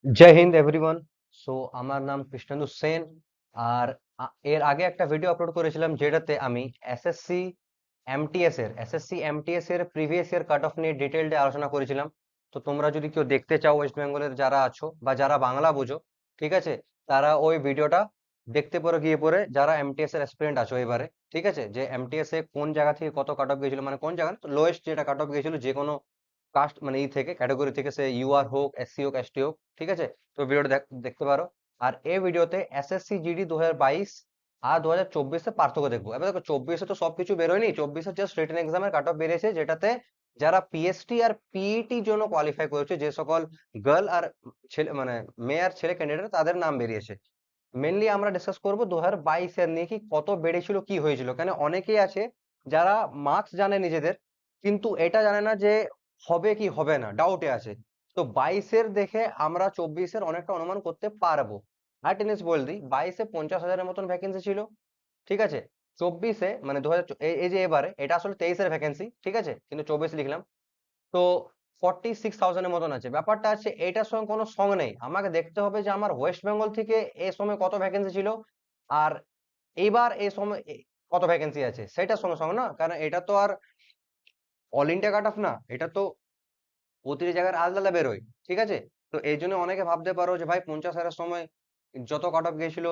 জয় Hind everyone. So আমার নাম কৃষ্ণেন্দু সেন। আর এর আগে একটা ভিডিও আপলোড করেছিলাম যেটাতে আমি এসএসসি এমটিএস এর প্রিভিয়াস ইয়ার কাট অফ নিয়ে ডিটেইলডে আলোচনা করেছিলাম। তো তোমরা যদি কেউ দেখতে চাও, ওয়েস্ট বেঙ্গলের যারা আছো বা যারা বাংলা বুঝো, ঠিক আছে, তারা ওই ভিডিওটা দেখতে পারো গিয়ে পরে, যারা এমটিএস এর অ্যাসপিরেন্ট আছো এবারে। ঠিক আছে, যে এমটিএস এ কোন জায়গা থেকে কত কাট অফ গিয়েছিল, মানে কোন জায়গা লোয়েস্ট যেটা কাট অফ গিয়েছিল যে কোনো কাস্ট, মানে ই থেকে, ক্যাটাগরি থেকে, সে ইউআর হোক, এসসি হোক, এসটি হোক। ঠিক আছে, তো ভিডিওটা দেখতে পারো। আর এই ভিডিওতে এসএসসি জিডি 2022 আর 2024 পার্থক্য দেখবো। এবার দেখো, 24 তো সবকিছু বেরোয়নি, 24 জাস্ট রিটেন এক্সামের কাট অফ বেরিয়েছে, যেটাতে যারা পিএসটি আর পিইটি জন্য কোয়ালিফাই করেছে, যে সকল গার্ল আর ছেলে, মানে মেয়ে আর ছেলে ক্যান্ডিডেট, তাদের নাম বেরিয়েছে। মেনলি আমরা ডিসকাস করবো 2022 এর নিয়ে, কি কত বেড়েছিল, কি হয়েছিল। কেন অনেকেই আছে যারা মার্কস জানে নিজেদের, কিন্তু এটা জানে না যে হবে কি হবে না, ডাউটে আছে। তো 22-এর দেখে আমরা 24-এর অনেকটা অনুমান করতে পারবো। আর টেনিস বল দিই, 22-এ 50,000-এর মতন ভ্যাকেন্সি ছিল। ঠিক আছে, 24-এ মানে 2000, এই যে এবারে এটা আসলে 23-এর ভ্যাকেন্সি, ঠিক আছে, কিন্তু 24 লিখলাম। তো 46,000-এর মতন আছে। ব্যাপারটা আছে এটার সঙ্গে কোনো সঙ্গ নেই, আমাকে দেখতে হবে যে আমার ওয়েস্ট বেঙ্গল থেকে এ সময় কত ভ্যাকেন্সি ছিল, আর এইবার এই সময় কত ভ্যাকেন্সি আছে সেটার সঙ্গে সঙ্গে না। কারণ এটা তো আর অল ইন্ডিয়া কাট অফ না, এটা তো প্রতিটি জায়গায় আলাদা আলাদা বেরোয়। ঠিক আছে, তো এই জন্য অনেকে ভাবতে পারো যে ভাই 50,000-এর সময় যত কাট অফ গিয়েছিল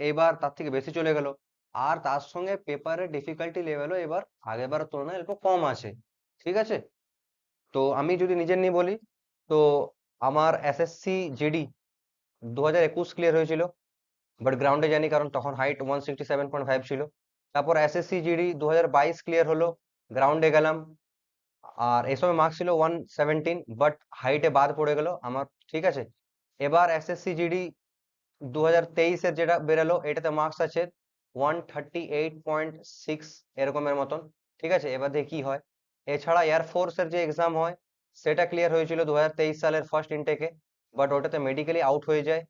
এইবার তার থেকে বেশি চলে গেল। আর তার সঙ্গে পেপারের ডিফিকাল্টি লেভেলও এবার আগেরবারের তুলনায় অল্প কম আছে। ঠিক আছে, তো আমি যদি নিজের নিয়ে বলি, তো আমার এসএসসি জিডি 2021 ক্লিয়ার হয়েছিল, বাট গ্রাউন্ডে জানি, কারণ তখন হাইট 167.5 ছিল। তারপর এসএসসি জিডি 2022 ক্লিয়ার হলো, গ্রাউন্ডে গেলাম, আর এই সময় মার্কস ছিল 117, বাট হাইটে বাদ পড়ে গেল আমার। ঠিক আছে, এবার এসএসসি জিডি 2023-এর যেটা বেরালো, এটাতে মার্কস আছে 138.6 এরকমের মতন। ঠিক আছে, এবার দেখি কি হয়। এছাড়া এয়ারফোর্সের যে এক্সাম হয়, সেটা ক্লিয়ার হয়েছিল 2023 সালের ফার্স্ট ইনটেকে, বাট ওটাতে মেডিকেলি আউট হয়ে যায়।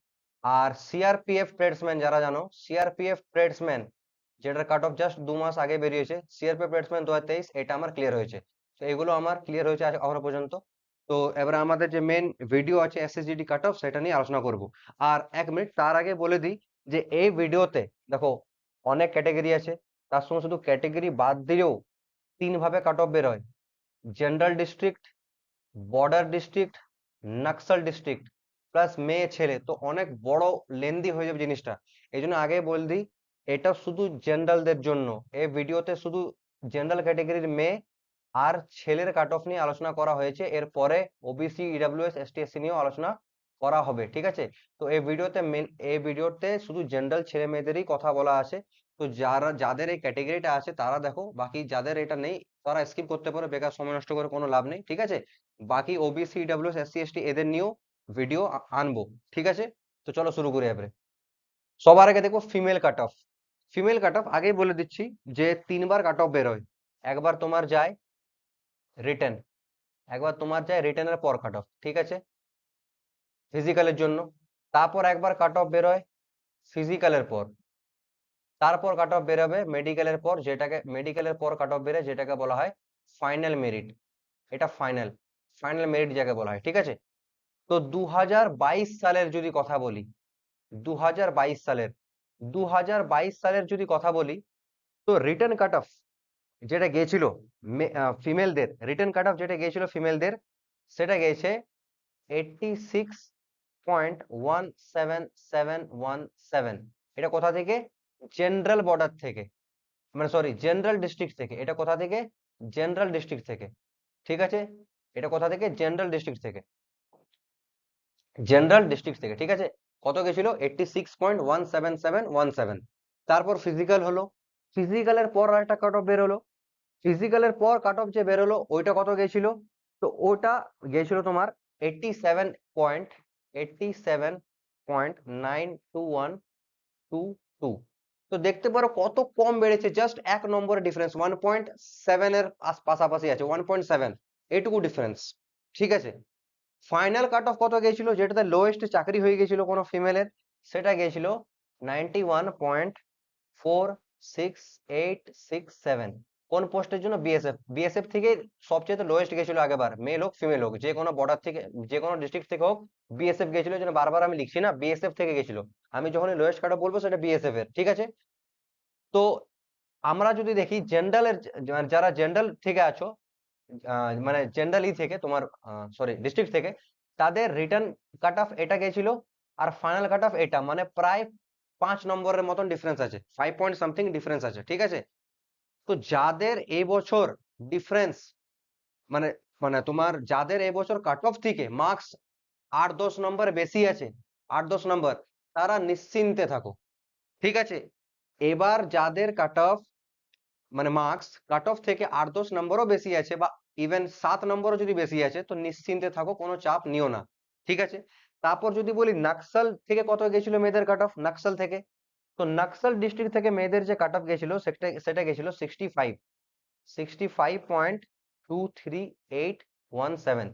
আর সিআরপিএফ ট্রেডসম্যান, যারা জানো, সিআরপিএফ ট্রেডসম্যান যেটার কাট অফ জাস্ট 2 মাস আগে বেরিয়েছে, সিআরপিএফ ট্রেডসম্যান 2023, এটা আমার ক্লিয়ার হয়েছে। তো এগুলো আমার ক্লিয়ার হয়েছে এখনো পর্যন্ত। তো এবার আমাদের যে মেন ভিডিও আছে এসএসজিডি কাট অফ, সেটা নিয়ে আলোচনা করব। আর 1 মিনিট তার আগে বলে দিই যে এই ভিডিওতে দেখো অনেক ক্যাটাগরি আছে, তার সঙ্গে শুধু ক্যাটাগরি বাদ দিলেও 3 ভাবে কাট অফ বের হয়: general district, border district, Naxal district, plus মেয়ে ছেলে। তো অনেক বড় লেন্দি হয়ে যাবে জিনিসটা। এই জন্য আগে বল দিই, এটা শুধু জেনারেলদের জন্য। এই ভিডিওতে শুধু জেনারেল ক্যাটাগরির মেয়ে আর ছেলের কাট অফ নিয়ে আলোচনা করা হয়েছে, এরপরে ওবিসি, ইডাব্লিউএস, এসটি, এসসি নিয়েও আলোচনা করা হবে। ঠিক আছে, তো এই ভিডিওতে শুধু জেনারেল ছেলে মেয়েদেরই কথা বলা আছে। তো যাদের এই ক্যাটাগরিটা আছে তারা দেখো, বাকি যাদের এটা নেই তারা স্কিপ করতে পারো, বেকার সময় নষ্ট করে কোনো লাভ নেই। ঠিক আছে, বাকি ওবিসি, ইডাব্লিউএস, এসসি, এসটি এদের নিয়েও ভিডিও আনবো। ঠিক আছে, তো চলো শুরু করি এবারে। সবার আগে দেখো female cut off. Female cut off আগেই বলে দিচ্ছি যে 3বার কাট অফ বেরোয়। একবার তোমার যায় রিটেন, একবার তোমার যায় রিটেনের পর কাট অফ, ঠিক আছে, ফিজিক্যালের জন্য। তারপর একবার কাট অফ বেরোয় ফিজিক্যালের পর, তারপর কাট অফ বেরোবে মেডিকেলের পর, যেটাকে মেডিকেলের পর কাট অফ বেরোয়, যেটাকে বলা হয় ফাইনাল মেরিট। এটা ফাইনাল, ফাইনাল মেরিট যাকে বলা হয়। ঠিক আছে, তো 2022 সালের যদি কথা বলি, 2022 সালের 2022 সালের যদি কথা বলি, তো রিটার্ন কাট অফ যেটা গিয়েছিল ফিমেলদের, রিটার্ন কাট অফ যেটা গিয়েছিল ফিমেলদের, সেটা গিয়েছে 86.17717। এটা কোথা থেকে? জেনারেল বর্ডার থেকে, মানে সরি জেনারেল ডিস্ট্রিক্ট থেকে। এটা কোথা থেকে? জেনারেল ডিস্ট্রিক্ট থেকে। ঠিক আছে, এটা কোথা থেকে? জেনারেল ডিস্ট্রিক্ট থেকে, জেনারেল ডিস্ট্রিক্ট থেকে। ঠিক আছে, কত গেছিল? 86.17717। তারপর ফিজিক্যাল হলো, ফিজিক্যালের পর একটা কাট অফ বের হলো, ফিজিক্যালের পর কাট অফ যে বেরোলো ওইটা কত গেছিল? তো ওটা গেছিল তোমার 87.92122। তো দেখতে পারো কত কম বেড়েছে, জাস্ট 1 নম্বরের ডিফারেন্স, 1.7 এর পাশাপাশি আছে, 1.7, এইটুকু ডিফারেন্স। ঠিক আছে, ফাইনাল কাট অফ কত গেছিল, যেটাতে লোয়েস্ট চাকরি হয়ে গেছিল কোনো ফিমেলের, সেটা গেছিল 91.46867। কোন পোস্টের জন্য? বিএসএফ। বিএসএফ থেকে সবচেয়ে লোয়েস্ট গেছিল আগেবার, মেল হোক ফিমেল হোক, যে কোনো বর্ডার থেকে, যে কোনো ডিস্ট্রিক্ট থেকে হোক, বিএসএফ গেছিল। এই জন্য বারবার আমি লিখছি না, বিএসএফ থেকে গেছিল। আমি যখনই লোয়েস্ট কাট অফ বলবো সেটা বিএসএফ এর, ঠিক আছে? তো আমরা যদি দেখি জেনারেলের, যারা জেনারেল থেকে আছো, মানে জেনারেল থেকে তোমার, সরি ডিস্ট্রিক্ট থেকে, তাদের রিটার্ন কাট অফ এটা গেছিল, আর ফাইনাল কাট অফ এটা, মানে প্রায় 5 নম্বরের মতন ডিফারেন্স আছে, 5 পয়েন্ট সামথিং ডিফারেন্স আছে, ঠিক আছে? তো যাদের এই বছর ডিফারেন্স, মানে মানে তোমার যাদের এই বছর কাট অফ থেকে মার্কস 8-10 নম্বর বেশি আছে, 8-10 নম্বর, তারা নিশ্চিন্তে থাকো, ঠিক আছে? এবার যাদের কাট অফ, মানে মার্কস কাট অফ থেকে 8-10 নম্বরও বেশি আছে, বা ইভেন 7 নম্বরও যদি বেশি আছে, তো নিশ্চিন্তে থাকো, কোনো চাপ নিও না, ঠিক আছে? তারপর যদি বলি নাক্সাল থেকে কত গেছিল মেয়েদের কাট অফ, নাক্সাল থেকে, তো নাক্সাল ডিস্ট্রিক্ট থেকে মেয়েদের যে কাট অফ গেছিল সেটা সেটা গেছিল 65, 65.23817,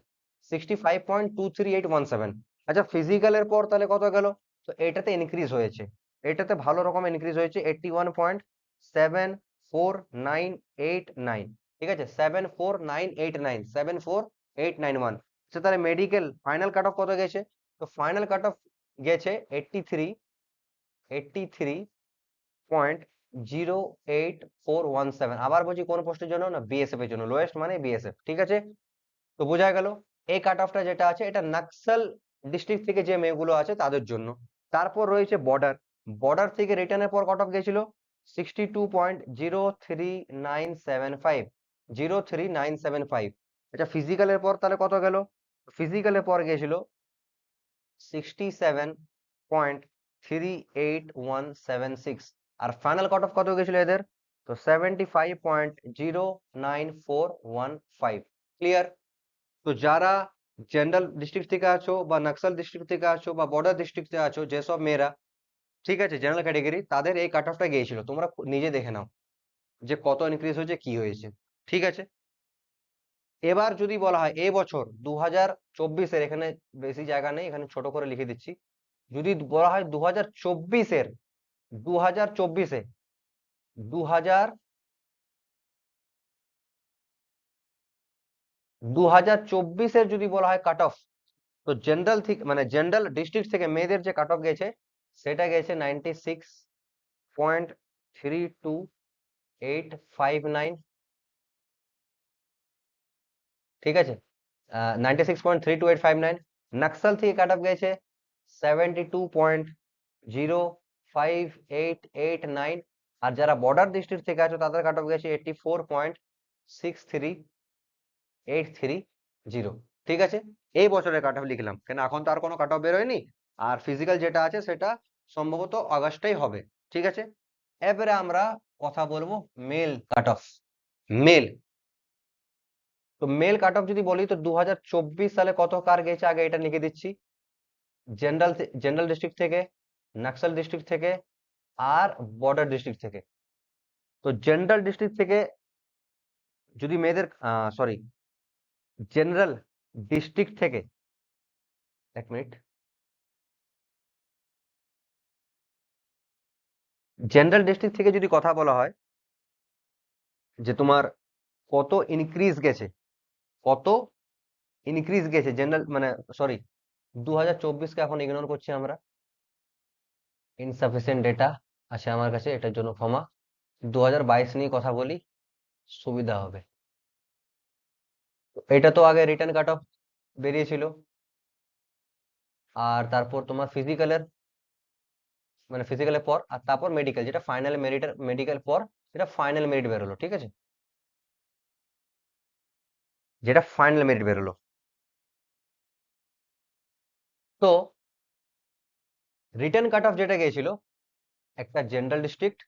65.23817। আচ্ছা, ফিজিক্যালের পর তাহলে কত গেল? তো এটাতে ইনক্রিজ হয়েছে, এটাতে ভালো রকম ইনক্রিজ হয়েছে, 81.749899, ঠিক আছে? 749899, 74891। আচ্ছা, তাহলে মেডিকেল ফাইনাল কাট অফ কত গেছে? তো ফাইনাল কাট অফ গেছে 83.08417। আবার বলছি কোন পোস্টের জন্য? না, বিএসএফ এর জন্য, লোয়েস্ট মানে বিএসএফ, ঠিক আছে? তো বোঝা গেল এই কাট অফটা যেটা আছে, এটা নাক্সাল ডিস্ট্রিক্ট থেকে যে মেয়েগুলো আছে তাদের জন্য। তারপর রয়েছে বর্ডার, বর্ডার থেকে রিটার্নের পর কাট অফ গেছিল 62.03975, 03975। আচ্ছা, ফিজিক্যালের পর তাহলে কত গেল? ফিজিক্যালের পর গেছিল 67.38176, আর ফাইনাল কাট অফ কত গেছিল এদের? তো 75.09415। ক্লিয়ার? তো যারা জেনারেল ডিস্ট্রিক্ট থেকে আছো, বা নকশাল ডিস্ট্রিক্ট থেকে আছো, বা বর্ডার ডিস্ট্রিক্ট থেকে আছো, যেসব মেয়েরা, ঠিক আছে, জেনারেল ক্যাটেগরি, তাদের এই কাট অফটা গিয়েছিল, তোমরা নিজে দেখে নাও যে কত ইনক্রিজ হয়েছে, কি হয়েছে, ঠিক আছে? এবার যদি বলা হয় এই বছর 2024-এর, এখানে বেশি জায়গা নেই, এখানে ছোট করে লিখে দিচ্ছি, যদি বলা হয় 2024-এর, 2024-এ, 2000 2024-এর যদি বলা হয় কাট অফ, তো জেনারেল থেকে, মানে জেনারেল ডিস্ট্রিক্ট থেকে মেয়েদের যে কাট অফ গেছে, সেটা গেছে 96.32859, ঠিক আছে? 96.32859। নকশাল থেকে কাট অফ গেছে 72.05889, আর যারা বর্ডার ডিস্ট্রিক্ট থেকে আছে তাদের কাট অফ গেছে 84.63830, ঠিক আছে? এই বছরের কাট অফ লিখলাম, কেন এখন তো আর কোনো কাট অফ বেরোয়নি, আর ফিজিক্যাল যেটা আছে সেটা সম্ভবত আগস্টেই হবে, ঠিক আছে? এবারে আমরা কথা বলবো মেল কাট অফ, মেল। তো মেল কাট অফ যদি বলি, তো 2024 সালে কত কার গেছে আগে এটা লিখে দিচ্ছি। জেনারেল, জেনারেল ডিস্ট্রিক্ট থেকে, নকশাল ডিস্ট্রিক্ট থেকে, আর বর্ডার ডিস্ট্রিক্ট থেকে। তো জেনারেল ডিস্ট্রিক্ট থেকে যদি মেয়েদের, সরি, জেনারেল ডিস্ট্রিক্ট থেকে, এক মিনিট, জেনারেল ডিস্ট্রিক্ট থেকে যদি কথা বলা হয় যে তোমার কত ইনক্রিজ গেছে, কত ইনক্রিজ গেছে জেনারেল, মানে সরি, 2024-কে এখন ইগনোর করছি আমরা, ইনসাফিসিয়েন্ট ডেটা আছে আমার কাছে, এটার জন্য ক্ষমা। 2022 নিয়ে কথা বলি, সুবিধা হবে। তো এটা তো আগে রিটার্ন কাট অফ বেরিয়েছিল, আর তারপর তোমার ফিজিক্যালের, মানে ফিজিক্যালের পর, আর তারপর মেডিকেল, যেটা ফাইনাল মেরিট, মেডিকেল পর যেটা ফাইনাল মেরিট বেরোলো, ঠিক আছে, যেটা ফাইনাল মেরিট বেরোলো। তো রিটার্ন কাট অফ যেটা গিয়েছিল, একটা জেনারেল ডিস্ট্রিক্ট,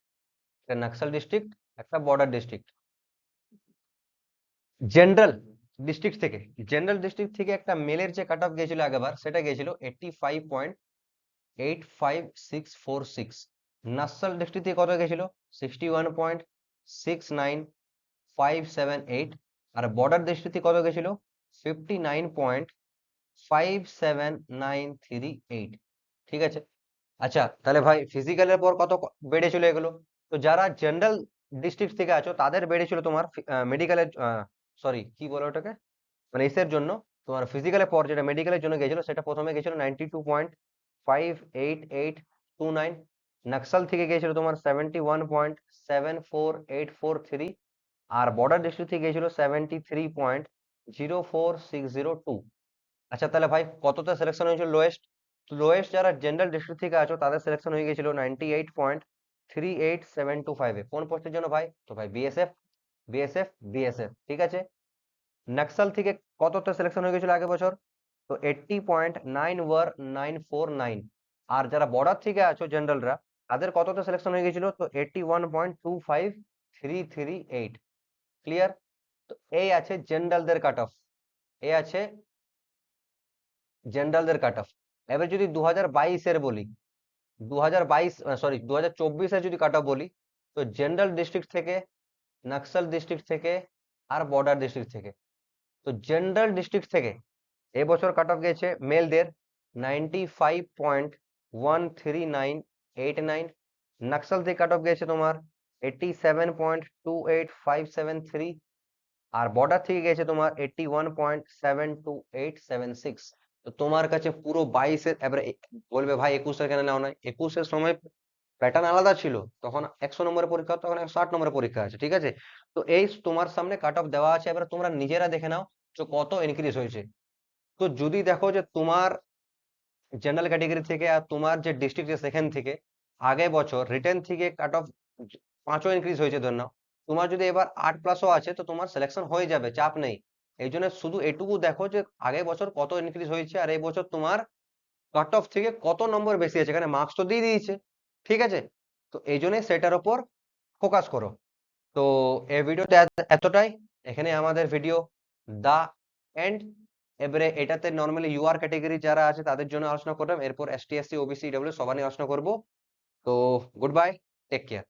একটা নকশাল ডিস্ট্রিক্ট, একটা বর্ডার ডিস্ট্রিক্ট। জেনারেল ডিস্ট্রিক্ট থেকে, জেনারেল ডিস্ট্রিক্ট থেকে একটা মেলের যে কাট অফ গিয়েছিল আগেবার, সেটা গিয়েছিল 85.85646। নকশাল ডিস্ট্রিক্ট থেকে কত গেছিল? 61.69578। আর বর্ডার ডিস্ট্রিক্ট থেকে কত গেছিল? 59.57938, ঠিক আছে? আচ্ছা, তাহলে ভাই ফিজিক্যালের পর কত বেড়ে চলে এগুলো? তো যারা জেনারেল ডিস্ট্রিক্ট থেকে আছো তাদের বেড়েছিল তোমার মেডিকেলের, সরি কি বলে ওটাকে, মানে এসের জন্য তোমার ফিজিক্যালের পর যেটা মেডিকেলের জন্য গেছিল সেটা প্রথমে গেছিল 92.58829। নকশাল থেকে গেছিল তোমার 71.74843। আর বর্ডার ডিস্ট্রিক্ট থেকে গেছিল 73.04602। আচ্ছা তাহলে ভাই কতটা সিলেকশন হয়েছিল লোয়েস্ট? লোয়েস্ট যারা জেনারেল ডিস্ট্রিক্ট থেকে আছো তাদের সিলেকশন হয়ে গেছিল 98.38725 এ। কোন পোস্টের জন্য ভাই? তো ভাই বিএসএফ, বিএসএফ, বিএসএফ, ঠিক আছে। নকশাল থেকে কতটা সিলেকশন হয়ে গেছিল আগের বছর? তো 80.91949। আর যারা বর্ডার থেকে আছো জেনারেলরা তাদের কতটা সিলেকশন হয়ে গেছিল? তো 81.25338। ক্লিয়ার? তো এই আছে জেনারেলদের কাট অফ, এই আছে জেনারেলদের কাট অফ। এবার যদি 2022-এর বলি, 2022 সরি 2024-এর যদি কাট অফ বলি, তো জেনারেল ডিস্ট্রিক্ট থেকে, নকশাল ডিস্ট্রিক্ট থেকে আর বর্ডার ডিস্ট্রিক্ট থেকে। তো জেনারেল ডিস্ট্রিক্ট থেকে এবছর কাট অফ গেছে মেলদের 95.13989। নকশাল থেকে কাট অফ গেছে তোমার 87.28573। আর বর্ডার থেকে গেছে তোমার 81.72876। তো তোমার কাছে পুরো 22-এর, এবারে বলবে ভাই 21-এর কেন নেওয়া নাই? 21-এর সময় প্যাটার্ন আলাদা ছিল, তখন 100 নম্বরের পরীক্ষা, তখন 160 নম্বরের পরীক্ষা আছে, ঠিক আছে। তো এই তোমার সামনে কাট অফ দেওয়া আছে, এবার তোমরা নিজেরা দেখে নাও যে কত ইনক্রিজ হয়েছে। তো যদি দেখো যে তোমার জেনারেল ক্যাটেগরি থেকে আর তোমার যে ডিস্ট্রিক্ট সেখান থেকে আগে বছর রিটেন থেকে কাট অফ 5ও ইনক্রিজ হয়েছে ধরে নাও, তোমার যদি এবার 8+ও আছে তো তোমার সিলেকশন হয়ে যাবে, চাপ নেই। এই জন্য শুধু এটুকু দেখো যে আগে বছর কত ইনক্রিজ হয়েছে আর এই বছর তোমার কাট অফ থেকে কত নম্বর বেশি আছে, এখানে মার্কস তো দিয়ে দিয়েছে, ঠিক আছে। তো এই জন্য সেটার উপর ফোকাস করো। তো এই ভিডিওতে এতটাই। এখানে আমাদের ভিডিও দা এন্ড। এবারে এটাতে নর্মালি ইউআর ক্যাটেগরি যারা আছে তাদের জন্য আলোচনা করলাম, এরপর এসটি এসসি ওবিসি ডব্লিউ সবার নিয়ে আলোচনা করব। তো গুড বাই, টেক কেয়ার।